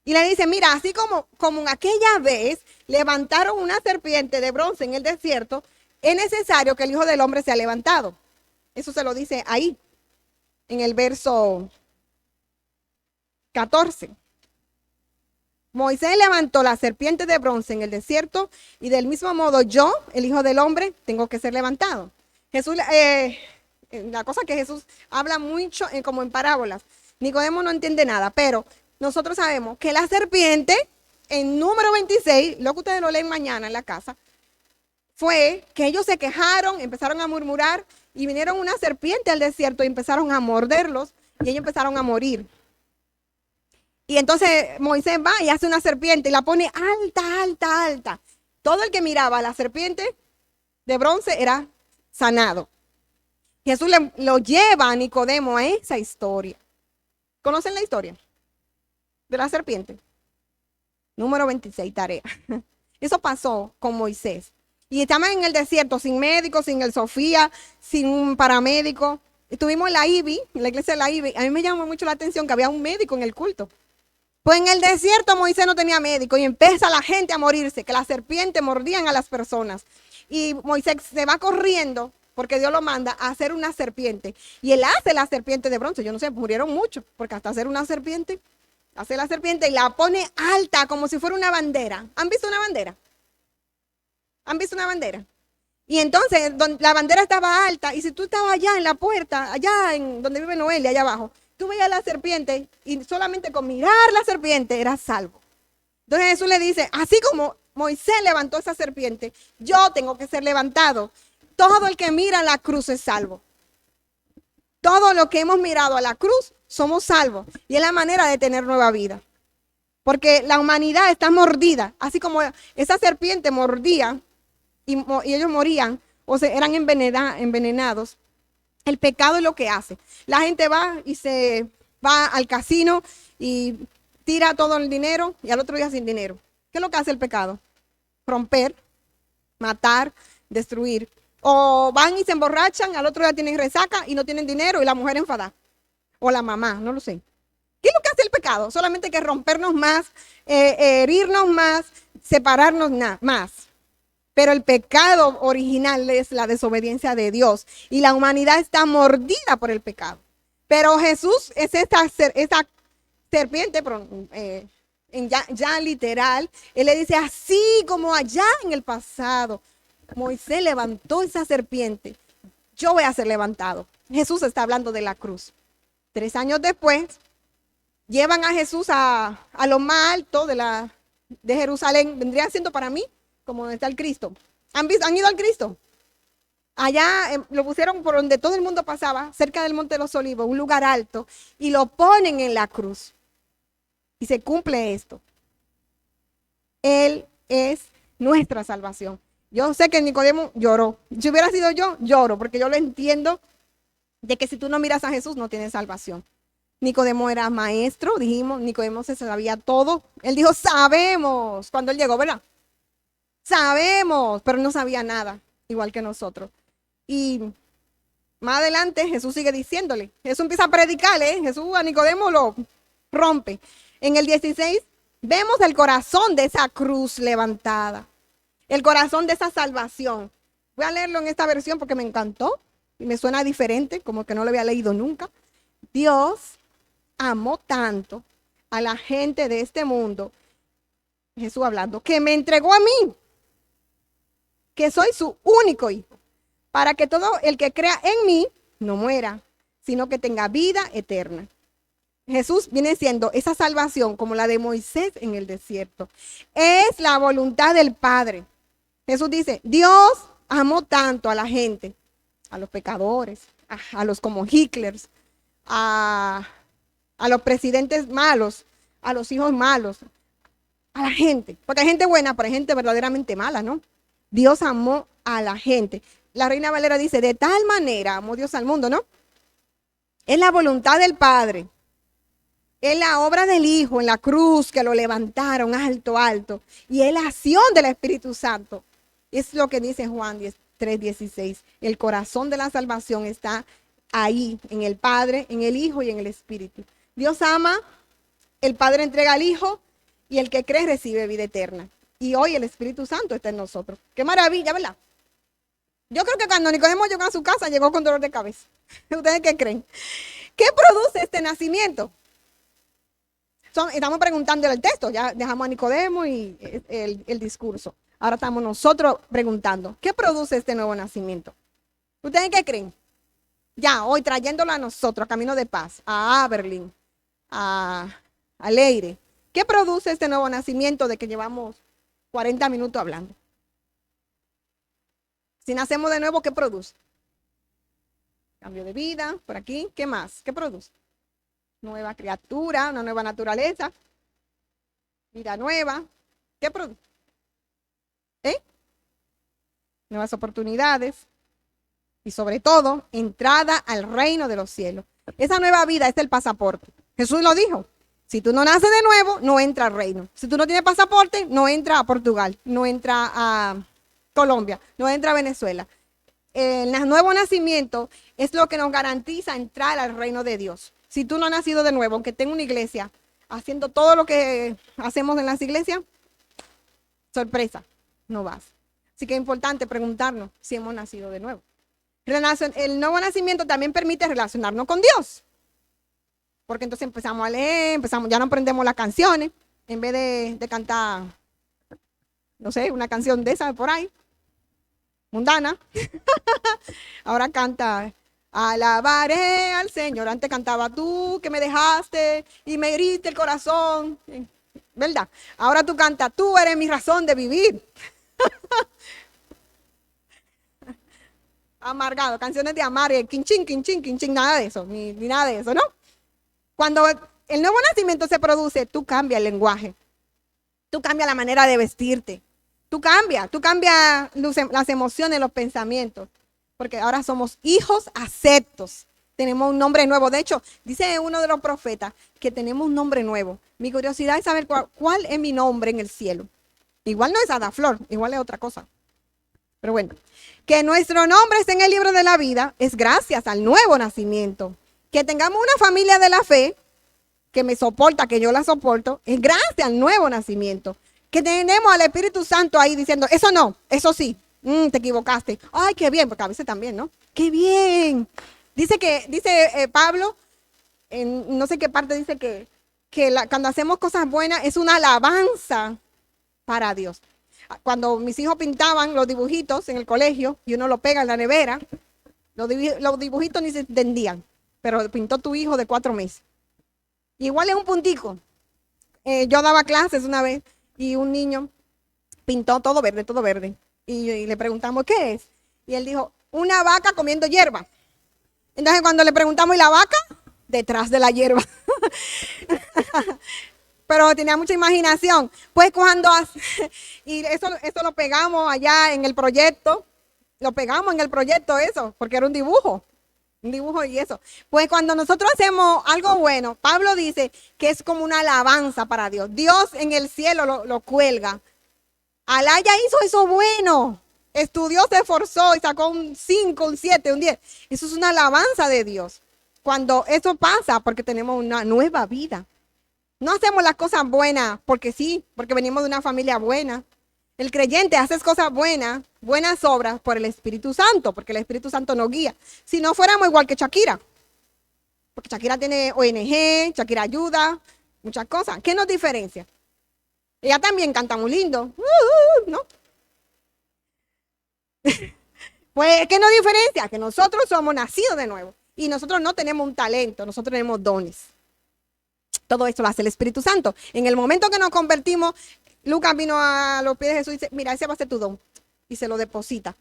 Y le dice, mira, así como en aquella vez levantaron una serpiente de bronce en el desierto, es necesario que el Hijo del Hombre sea levantado. Eso se lo dice ahí, en el verso 14. Moisés levantó la serpiente de bronce en el desierto y del mismo modo yo, el Hijo del Hombre, tengo que ser levantado. Jesús, la cosa que Jesús habla mucho como en parábolas. Nicodemo no entiende nada, pero nosotros sabemos que la serpiente, en Número 26, lo que ustedes lo leen mañana en la casa, fue que ellos se quejaron, empezaron a murmurar y vinieron una serpiente al desierto y empezaron a morderlos y ellos empezaron a morir. Y entonces Moisés va y hace una serpiente y la pone alta, alta, alta. Todo el que miraba a la serpiente de bronce era sanado. Jesús lo lleva a Nicodemo a esa historia. ¿Conocen la historia de la serpiente? Número 26, tarea. Eso pasó con Moisés. Y estamos en el desierto sin médico, sin el Sofía, sin un paramédico. Estuvimos en la IBI, en la iglesia de la IBI. A mí me llamó mucho la atención que había un médico en el culto. Pues en el desierto Moisés no tenía médico y empieza la gente a morirse, que las serpientes mordían a las personas. Y Moisés se va corriendo, porque Dios lo manda a hacer una serpiente. Y él hace la serpiente de bronce. Yo no sé, murieron muchos, porque hasta hacer una serpiente, hace la serpiente y la pone alta como si fuera una bandera. ¿Han visto una bandera? ¿Han visto una bandera? Y entonces la bandera estaba alta y si tú estabas allá en la puerta, allá en donde vive Noelia, allá abajo, tú veías la serpiente y solamente con mirar la serpiente eras salvo. Entonces Jesús le dice, así como Moisés levantó esa serpiente, yo tengo que ser levantado. Todo el que mira la cruz es salvo. Todo lo que hemos mirado a la cruz somos salvos. Y es la manera de tener nueva vida. Porque la humanidad está mordida. Así como esa serpiente mordía y ellos morían o eran envenenados. El pecado es lo que hace. La gente va y se va al casino y tira todo el dinero y al otro día sin dinero. ¿Qué es lo que hace el pecado? Romper, matar, destruir. O van y se emborrachan, al otro día tienen resaca y no tienen dinero y la mujer enfadada. O la mamá, no lo sé. ¿Qué es lo que hace el pecado? Solamente que rompernos más, herirnos más, separarnos más. Pero el pecado original es la desobediencia de Dios y la humanidad está mordida por el pecado. Pero Jesús es esta serpiente, pero, ya literal. Él le dice, así como allá en el pasado, Moisés levantó esa serpiente, yo voy a ser levantado. Jesús está hablando de la cruz. 3 años después, llevan a Jesús a lo más alto de Jerusalén. Vendría siendo para mí como donde está el Cristo. ¿Han ido al Cristo? Allá lo pusieron por donde todo el mundo pasaba, cerca del Monte de los Olivos, un lugar alto, y lo ponen en la cruz. Y se cumple esto. Él es nuestra salvación. Yo sé que Nicodemo lloró. Si hubiera sido yo, lloro, porque yo lo entiendo de que si tú no miras a Jesús, no tienes salvación. Nicodemo era maestro, dijimos, Nicodemo se sabía todo. Él dijo, sabemos, cuando él llegó, ¿verdad? Sabemos, pero no sabía nada, igual que nosotros. Y más adelante Jesús sigue diciéndole, Jesús empieza a predicarle, Jesús a Nicodemo lo rompe. En el 16 vemos el corazón de esa cruz levantada, el corazón de esa salvación. Voy a leerlo en esta versión porque me encantó y me suena diferente, como que no lo había leído nunca. Dios amó tanto a la gente de este mundo, Jesús hablando, que me entregó a mí, que soy su único hijo, para que todo el que crea en mí no muera, sino que tenga vida eterna. Jesús viene siendo esa salvación como la de Moisés en el desierto. Es la voluntad del Padre. Jesús dice, Dios amó tanto a la gente, a los pecadores, a los como Hitlers, a los presidentes malos, a los hijos malos, a la gente. Porque hay gente buena, pero hay gente verdaderamente mala, ¿no? Dios amó a la gente. La Reina Valera dice, de tal manera amó Dios al mundo, ¿no? Es la voluntad del Padre. Es la obra del Hijo en la cruz que lo levantaron alto, alto. Y es la acción del Espíritu Santo. Es lo que dice Juan 3:16. El corazón de la salvación está ahí, en el Padre, en el Hijo y en el Espíritu. Dios ama, el Padre entrega al Hijo y el que cree recibe vida eterna. Y hoy el Espíritu Santo está en nosotros. Qué maravilla, ¿verdad? Yo creo que cuando Nicodemo llegó a su casa, llegó con dolor de cabeza. ¿Ustedes qué creen? ¿Qué produce este nacimiento? Estamos preguntándole el texto, ya dejamos a Nicodemo y el discurso. Ahora estamos nosotros preguntando, ¿qué produce este nuevo nacimiento? ¿Ustedes qué creen? Ya, hoy trayéndolo a nosotros, a Camino de Paz, a Aberlin, a Leire. ¿Qué produce este nuevo nacimiento de que llevamos 40 minutos hablando? Si nacemos de nuevo, ¿qué produce? Cambio de vida, por aquí, ¿qué más? ¿Qué produce? Nueva criatura, una nueva naturaleza, vida nueva. ¿Qué produce? Nuevas oportunidades y sobre todo, entrada al reino de los cielos. Esa nueva vida es el pasaporte. Jesús lo dijo. Si tú no naces de nuevo, no entra al reino. Si tú no tienes pasaporte, no entra a Portugal, no entra a Colombia, no entra a Venezuela. El nuevo nacimiento es lo que nos garantiza entrar al reino de Dios. Si tú no has nacido de nuevo, aunque tenga una iglesia, haciendo todo lo que hacemos en las iglesias, sorpresa, no vas. Así que es importante preguntarnos si hemos nacido de nuevo. El nuevo nacimiento también permite relacionarnos con Dios. Porque entonces empezamos a leer, ya no aprendemos las canciones, en vez de cantar, no sé, una canción de esa por ahí, mundana. Ahora canta, alabaré al Señor. Antes cantaba, tú que me dejaste y me heriste el corazón, ¿verdad? Ahora tú cantas, tú eres mi razón de vivir. Amargado, canciones de amargue, quinchín, quinchín, quinchín, nada de eso, ni nada de eso, ¿no? Cuando el nuevo nacimiento se produce, tú cambias el lenguaje, tú cambias la manera de vestirte, tú cambias las emociones, los pensamientos, porque ahora somos hijos aceptos, tenemos un nombre nuevo. De hecho, dice uno de los profetas que tenemos un nombre nuevo. Mi curiosidad es saber cuál es mi nombre en el cielo. Igual no es Adaflor, igual es otra cosa. Pero bueno, que nuestro nombre esté en el libro de la vida es gracias al nuevo nacimiento. Que tengamos una familia de la fe que me soporta, que yo la soporto, es gracias al nuevo nacimiento. Que tenemos al Espíritu Santo ahí diciendo, eso no, eso sí, te equivocaste. Ay, qué bien, porque a veces también, ¿no? Qué bien. Dice Pablo en no sé qué parte dice que cuando hacemos cosas buenas es una alabanza para Dios. Cuando mis hijos pintaban los dibujitos en el colegio y uno lo pega en la nevera, los dibujitos ni se entendían, pero pintó tu hijo de 4 meses. Igual es un puntico. Yo daba clases una vez y un niño pintó todo verde, todo verde. Y le preguntamos, ¿qué es? Y él dijo, una vaca comiendo hierba. Entonces cuando le preguntamos, ¿y la vaca? Detrás de la hierba. Pero tenía mucha imaginación. Pues y eso lo pegamos allá en el proyecto, lo pegamos en el proyecto eso, porque era un dibujo y eso. Pues cuando nosotros hacemos algo bueno, Pablo dice que es como una alabanza para Dios. Dios en el cielo lo cuelga. Alaya hizo eso bueno, estudió, se esforzó y sacó un 5, un 7, un 10. Eso es una alabanza de Dios. Cuando eso pasa, porque tenemos una nueva vida. No hacemos las cosas buenas porque sí, porque venimos de una familia buena. El creyente hace cosas buenas, buenas obras por el Espíritu Santo, porque el Espíritu Santo nos guía. Si no fuéramos igual que Shakira, porque Shakira tiene ONG, Shakira ayuda, muchas cosas. ¿Qué nos diferencia? Ella también canta muy lindo, ¿no? Pues, ¿qué nos diferencia? Que nosotros somos nacidos de nuevo y nosotros no tenemos un talento, nosotros tenemos dones. Todo esto lo hace el Espíritu Santo. En el momento que nos convertimos, Lucas vino a los pies de Jesús y dice, mira, ese va a ser tu don. Y se lo deposita.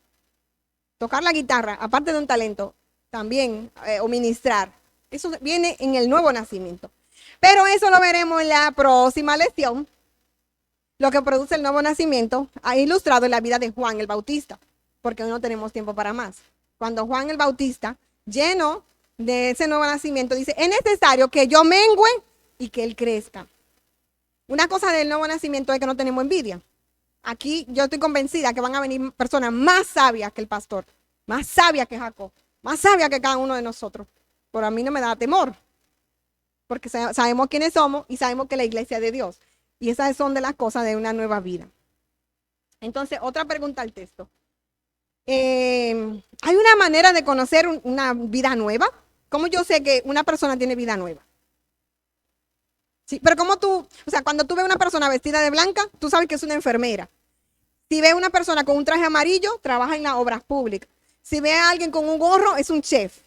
Tocar la guitarra, aparte de un talento, también, o ministrar. Eso viene en el nuevo nacimiento. Pero eso lo veremos en la próxima lección. Lo que produce el nuevo nacimiento, ha ilustrado en la vida de Juan el Bautista, porque hoy no tenemos tiempo para más. Cuando Juan el Bautista, lleno de ese nuevo nacimiento, dice, es necesario que yo mengüe y que él crezca. Una cosa del nuevo nacimiento es que no tenemos envidia. Aquí yo estoy convencida que van a venir personas más sabias que el pastor, más sabias que Jacob, más sabias que cada uno de nosotros. Pero a mí no me da temor, porque sabemos quiénes somos y sabemos que la iglesia es de Dios. Y esas son de las cosas de una nueva vida. Entonces, otra pregunta al texto. ¿Hay una manera de conocer una vida nueva? ¿Cómo yo sé que una persona tiene vida nueva? Sí, pero como tú, o sea, cuando tú ves una persona vestida de blanca, tú sabes que es una enfermera. Si ves una persona con un traje amarillo, trabaja en las obras públicas. Si ves a alguien con un gorro, es un chef.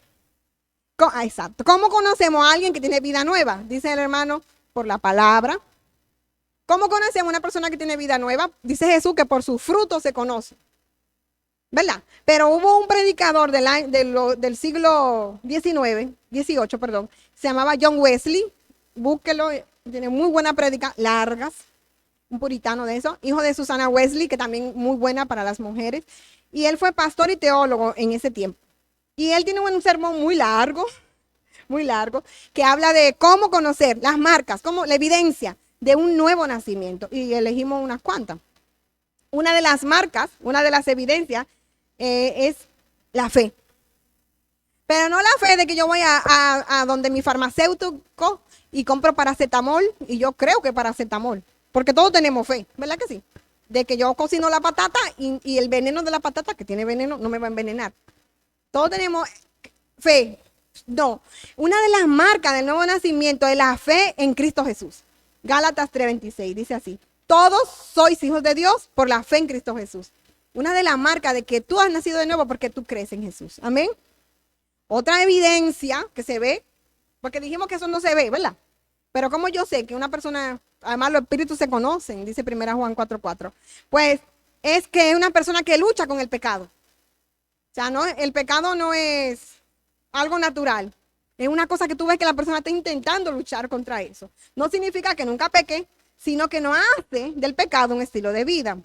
Exacto. ¿Cómo conocemos a alguien que tiene vida nueva? Dice el hermano, por la palabra. ¿Cómo conocemos a una persona que tiene vida nueva? Dice Jesús que por sus frutos se conoce. ¿Verdad? Pero hubo un predicador del siglo XVIII, perdón, se llamaba John Wesley. Búsquelo, tiene muy buena prédica, largas, un puritano de eso, hijo de Susana Wesley, que también muy buena para las mujeres. Y él fue pastor y teólogo en ese tiempo. Y él tiene un sermón muy largo, que habla de cómo conocer las marcas, como la evidencia de un nuevo nacimiento. Y elegimos unas cuantas. Una de las marcas, una de las evidencias es la fe. Pero no la fe de que yo voy a donde mi farmacéutico y compro paracetamol y yo creo que paracetamol. Porque todos tenemos fe, ¿verdad que sí? De que yo cocino la patata y el veneno de la patata, que tiene veneno, no me va a envenenar. Todos tenemos fe. No, una de las marcas del nuevo nacimiento es la fe en Cristo Jesús. Gálatas 3:26 dice así: todos sois hijos de Dios por la fe en Cristo Jesús. Una de las marcas de que tú has nacido de nuevo porque tú crees en Jesús. Amén. Otra evidencia que se ve, porque dijimos que eso no se ve, ¿verdad? Pero como yo sé que una persona, además los espíritus se conocen, dice 1 Juan 4:4, pues es que es una persona que lucha con el pecado. O sea, no, el pecado no es algo natural. Es una cosa que tú ves que la persona está intentando luchar contra eso. No significa que nunca peque, sino que no hace del pecado un estilo de vida.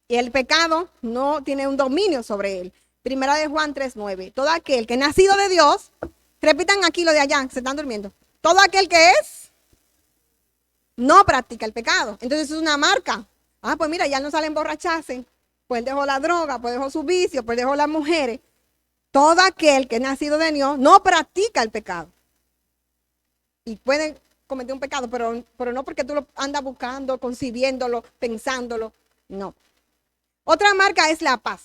Y el pecado no tiene un dominio sobre él. 1 Juan 3:9. Todo aquel que es nacido de Dios, repitan aquí lo de allá, se están durmiendo. Todo aquel que es, no practica el pecado. Entonces es una marca. Ah, pues mira, ya no sale a emborracharse. Pues dejó la droga, pues dejó su vicio, pues dejó las mujeres. Todo aquel que es nacido de Dios no practica el pecado. Y puede cometer un pecado, pero no porque tú lo andas buscando, concibiéndolo, pensándolo. No. Otra marca es la paz.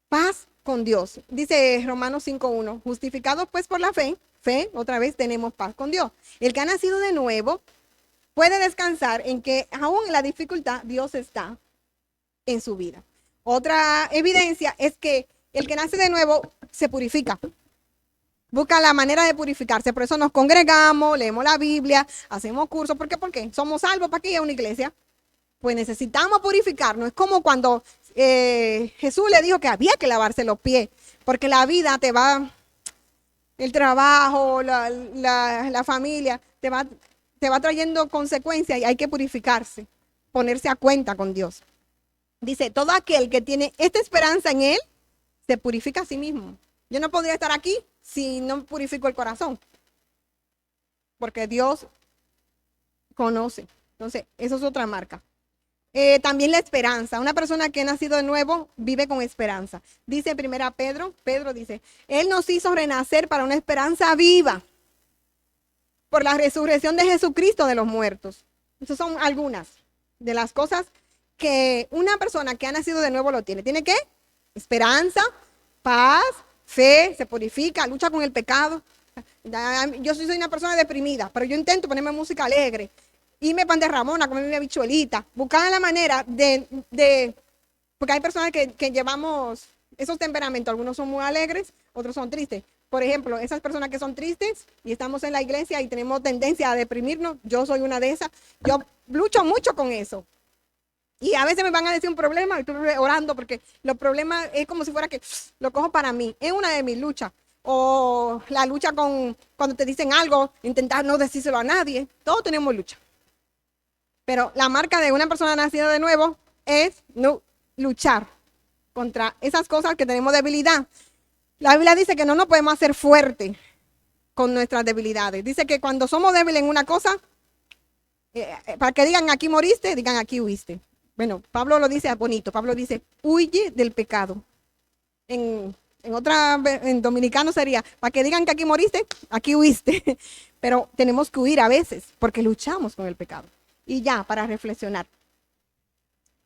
Paz con Dios. Dice Romanos 5:1. Justificados pues por la fe, fe, otra vez tenemos paz con Dios. El que ha nacido de nuevo puede descansar en que aún en la dificultad Dios está en su vida. Otra evidencia es que el que nace de nuevo se purifica. Busca la manera de purificarse. Por eso nos congregamos, leemos la Biblia, hacemos cursos. ¿Por qué? Porque somos salvos para que haya una iglesia. Pues necesitamos purificarnos. Es como cuando Jesús le dijo que había que lavarse los pies, porque la vida te va, el trabajo, la familia, te va trayendo consecuencias y hay que purificarse, ponerse a cuenta con Dios. Dice, todo aquel que tiene esta esperanza en Él, se purifica a sí mismo. Yo no podría estar aquí si no purifico el corazón, porque Dios conoce. Entonces, eso es otra marca. También la esperanza. Una persona que ha nacido de nuevo vive con esperanza. Dice primera Pedro dice, Él nos hizo renacer para una esperanza viva por la resurrección de Jesucristo de los muertos. Esas son algunas de las cosas que una persona que ha nacido de nuevo lo tiene. ¿Tiene qué? Esperanza, paz, fe, se purifica, lucha con el pecado. Yo soy una persona deprimida, pero yo intento ponerme música alegre. Irme pan de Ramona, comerme mi habichuelita, buscar la manera porque hay personas que llevamos esos temperamentos, algunos son muy alegres, otros son tristes. Por ejemplo, esas personas que son tristes y estamos en la iglesia y tenemos tendencia a deprimirnos, yo soy una de esas, yo lucho mucho con eso. Y a veces me van a decir un problema y estoy orando porque los problemas es como si fuera que lo cojo para mí, es una de mis luchas. O la lucha con cuando te dicen algo, intentar no decírselo a nadie, todos tenemos lucha. Pero la marca de una persona nacida de nuevo es no luchar contra esas cosas que tenemos debilidad. La Biblia dice que no nos podemos hacer fuertes con nuestras debilidades. Dice que cuando somos débiles en una cosa, para que digan aquí moriste, digan aquí huiste. Bueno, Pablo lo dice bonito. Pablo dice, huye del pecado. En dominicano sería, para que digan que aquí moriste, aquí huiste. Pero tenemos que huir a veces porque luchamos con el pecado. Y ya, para reflexionar.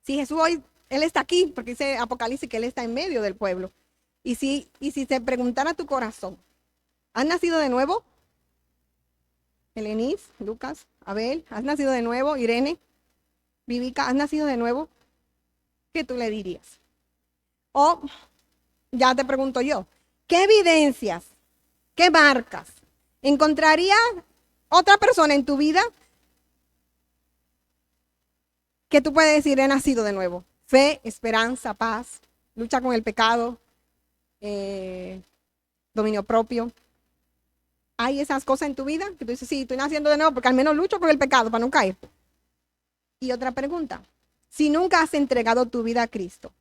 Si Jesús hoy, Él está aquí, porque dice Apocalipsis que Él está en medio del pueblo. Y si te preguntara tu corazón, ¿has nacido de nuevo? Elenis, Lucas, Abel, ¿has nacido de nuevo? Irene, Vivica, ¿has nacido de nuevo? ¿Qué tú le dirías? O, ya te pregunto yo, ¿qué evidencias, qué marcas encontraría otra persona en tu vida que tú puedes decir, he nacido de nuevo? Fe, esperanza, paz, lucha con el pecado, dominio propio. ¿Hay esas cosas en tu vida que tú dices, sí, estoy naciendo de nuevo porque al menos lucho con el pecado para no caer? Y otra pregunta, si nunca has entregado tu vida a Cristo,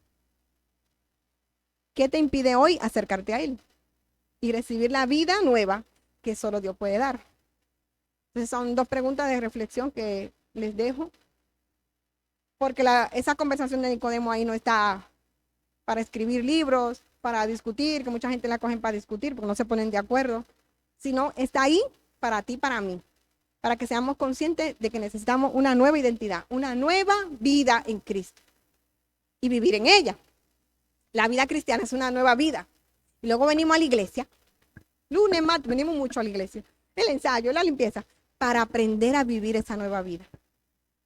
¿qué te impide hoy acercarte a Él y recibir la vida nueva que solo Dios puede dar? Entonces son dos preguntas de reflexión que les dejo. Porque esa conversación de Nicodemo ahí no está para escribir libros, para discutir, que mucha gente la cogen para discutir porque no se ponen de acuerdo, sino está ahí para ti, para mí, para que seamos conscientes de que necesitamos una nueva identidad, una nueva vida en Cristo y vivir en ella. La vida cristiana es una nueva vida. Y luego venimos a la iglesia, lunes, martes, venimos mucho a la iglesia, el ensayo, la limpieza, para aprender a vivir esa nueva vida.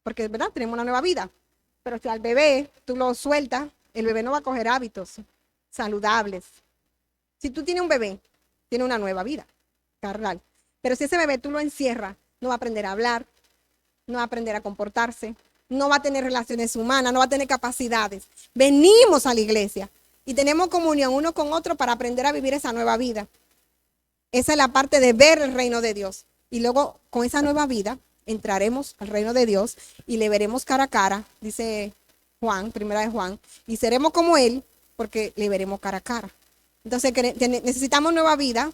Porque es verdad, tenemos una nueva vida. Pero si al bebé tú lo sueltas, el bebé no va a coger hábitos saludables. Si tú tienes un bebé, tiene una nueva vida carnal. Pero si ese bebé tú lo encierras, no va a aprender a hablar, no va a aprender a comportarse, no va a tener relaciones humanas, no va a tener capacidades. Venimos a la iglesia y tenemos comunión uno con otro para aprender a vivir esa nueva vida. Esa es la parte de ver el reino de Dios. Y luego con esa nueva vida entraremos al reino de Dios y le veremos cara a cara, dice Juan, primera de Juan, y seremos como Él porque le veremos cara a cara. Entonces necesitamos nueva vida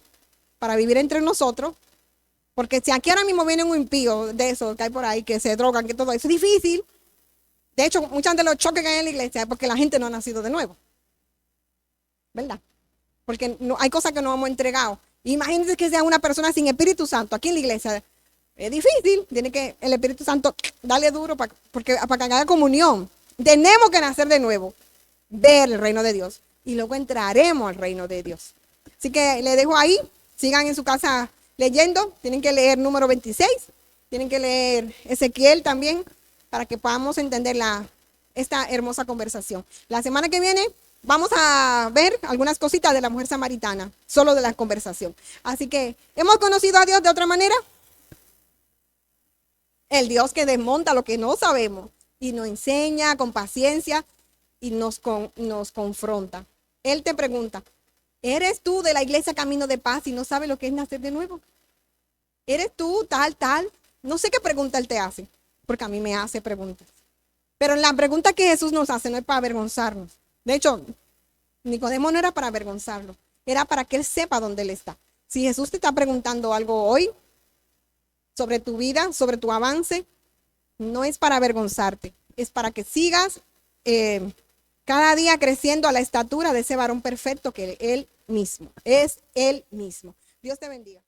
para vivir entre nosotros, porque si aquí ahora mismo viene un impío de eso que hay por ahí, que se drogan, que todo eso es difícil. De hecho, muchos de los choques que hay en la iglesia es porque la gente no ha nacido de nuevo, ¿verdad? Porque no, hay cosas que no hemos entregado. Imagínense que sea una persona sin Espíritu Santo aquí en la iglesia. Es difícil, tiene que el Espíritu Santo darle duro para que haga comunión. Tenemos que nacer de nuevo, ver el reino de Dios y luego entraremos al reino de Dios. Así que le dejo ahí, sigan en su casa leyendo, tienen que leer número 26, tienen que leer Ezequiel también, para que podamos entender esta hermosa conversación. La semana que viene vamos a ver algunas cositas de la mujer samaritana, solo de la conversación. Así que, ¿hemos conocido a Dios de otra manera? El Dios que desmonta lo que no sabemos y nos enseña con paciencia y nos confronta. Él te pregunta, ¿eres tú de la iglesia Camino de Paz y no sabes lo que es nacer de nuevo? ¿Eres tú tal, tal? No sé qué pregunta él te hace, porque a mí me hace preguntas. Pero la pregunta que Jesús nos hace no es para avergonzarnos. De hecho, Nicodemo no era para avergonzarlo, era para que él sepa dónde él está. Si Jesús te está preguntando algo hoy sobre tu vida, sobre tu avance, no es para avergonzarte, es para que sigas cada día creciendo a la estatura de ese varón perfecto que él mismo, es él mismo. Dios te bendiga.